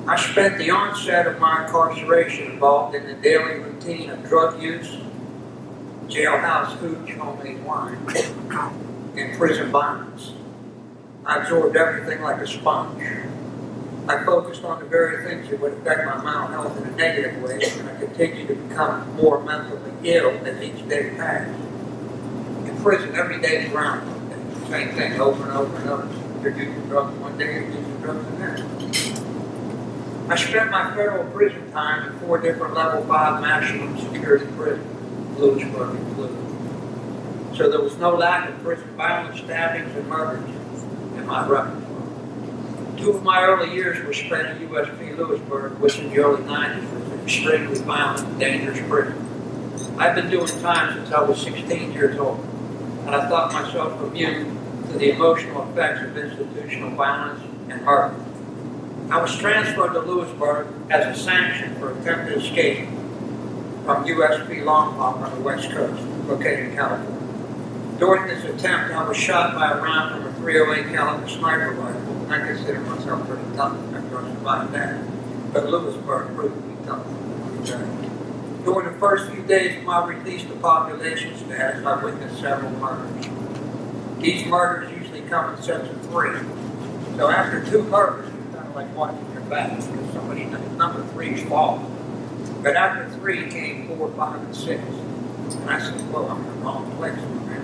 I spent the onset of my incarceration involved in the daily routine of drug use, jailhouse hooch, homemade wine, and prison violence. I absorbed everything like a sponge. I focused on the very things that would affect my mental health in a negative way, and I continued to become more mentally ill as each day passed. In prison, every day is round. Same thing over and over and over. You're using drugs one day, you're using drugs the next. I spent my federal prison time in 4 different level 5 maximum security prisons, Lewisburg included. So there was no lack of prison violence, stabbings, and murders in my repertoire. 2 of my early years were spent at USP Lewisburg, which in the early 90s was an extremely violent and dangerous prison. I've been doing time since I was 16 years old, and I thought myself immune to the emotional effects of institutional violence and murder. I was transferred to Lewisburg as a sanction for attempted escape from USP Lompoc on the West Coast, located in California. During this attempt, I was shot by a round from a .308 caliber sniper rifle. I consider myself pretty tough after I survived that, but Lewisburg proved to be tough. During the first few days of my release to population status, I witnessed several murders. These murders usually come in sets of 3. So after 2 murders, it's kind of like watching your back, because somebody, number 3's fall. But after 3 came 4, 5, and 6. And I said, well, I'm in the wrong place, man.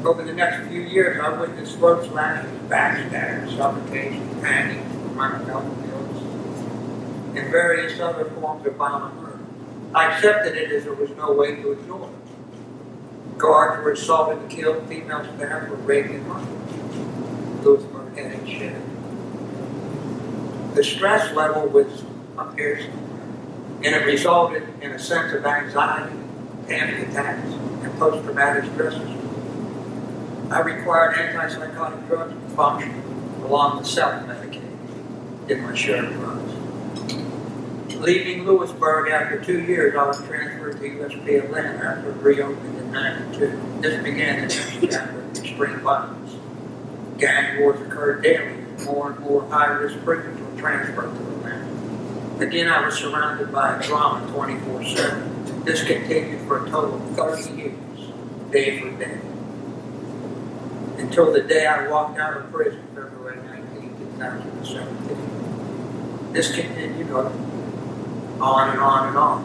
Over the next few years, I witnessed throat slashes, backstabbing, suffocation, panic, mental health illness, and various other forms of violent murder. I accepted it as there was no way to ignore it. Guards were assaulted and killed, female staff were raped and murdered. Lewisburg had its share. The stress level was up here somewhere, and it resulted in a sense of anxiety, panic attacks, and post-traumatic stress disorder. I required antipsychotic drugs to function, along with self-medication. Did my share of drugs. Leaving Lewisburg after 2 years, I was transferred to USP Atlanta after it reopened in '92. This began the next chapter of extreme violence. Gang wars occurred daily, and more high-risk prisoners were transferred to Atlanta. Again, I was surrounded by drama 24/7. This continued for a total of 30 years, day for day, until the day I walked out of prison, February 19, 2017. This continued on and on and on.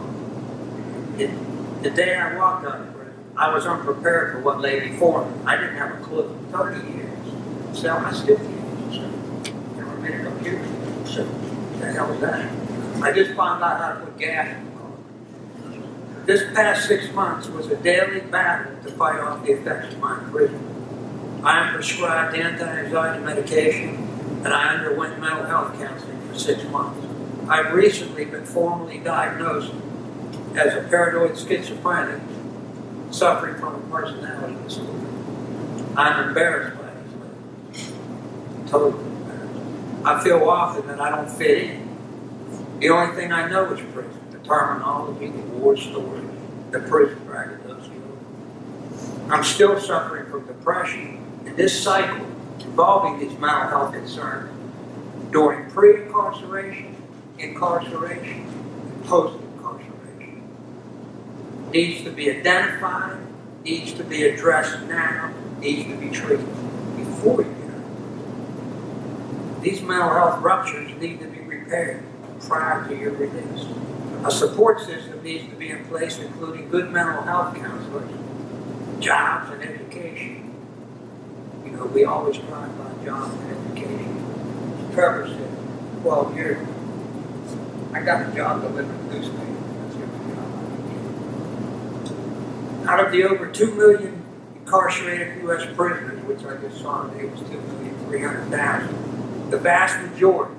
The day I walked out of prison, I was unprepared for what lay before me. I didn't have a clue. 30 years. So I still can't use it. Never made a computer. So what the hell was that? I just found out how to put gas in the car. This past 6 months was a daily battle to fight off the effects of my imprisonment. I am prescribed anti-anxiety medication, and I underwent mental health counseling for 6 months. I've recently been formally diagnosed as a paranoid schizophrenic, suffering from a personality disorder. I'm embarrassed by these things. Totally embarrassed. I feel often that I don't fit in. The only thing I know is prison. The terminology, the war story, the prison braggadocio. I'm still suffering from depression, and this cycle involving these mental health concerns during pre-incarceration, incarceration, and post-incarceration needs to be identified, needs to be addressed now, needs to be treated before you get out. These mental health ruptures need to be repaired prior to your release. A support system needs to be in place, including good mental health counselors, jobs, and education. You know, we always talk about jobs and education. Trevor said, 12 years ago, I got a job delivering newspapers. That's the only job I could get. Out of the over 2 million incarcerated U.S. prisoners, which I just saw today was 2,300,000, the vast majority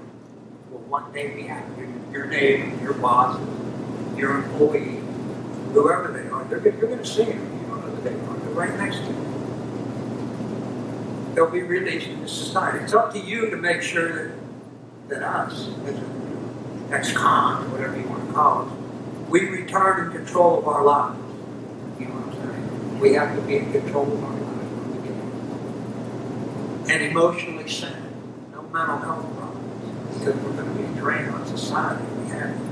will one day be out. Your neighbor, your boss, your employee, whoever they are, you're going to see them. You don't know who they are. They're right next to you. They'll be released into society. It's up to you to make sure that us, as ex-cons, whatever you want to call us, we return in control of our lives. You know what I'm saying? We have to be in control of our lives from the beginning. And emotionally sound. No mental health problems. because we're going to be a drain on society. We have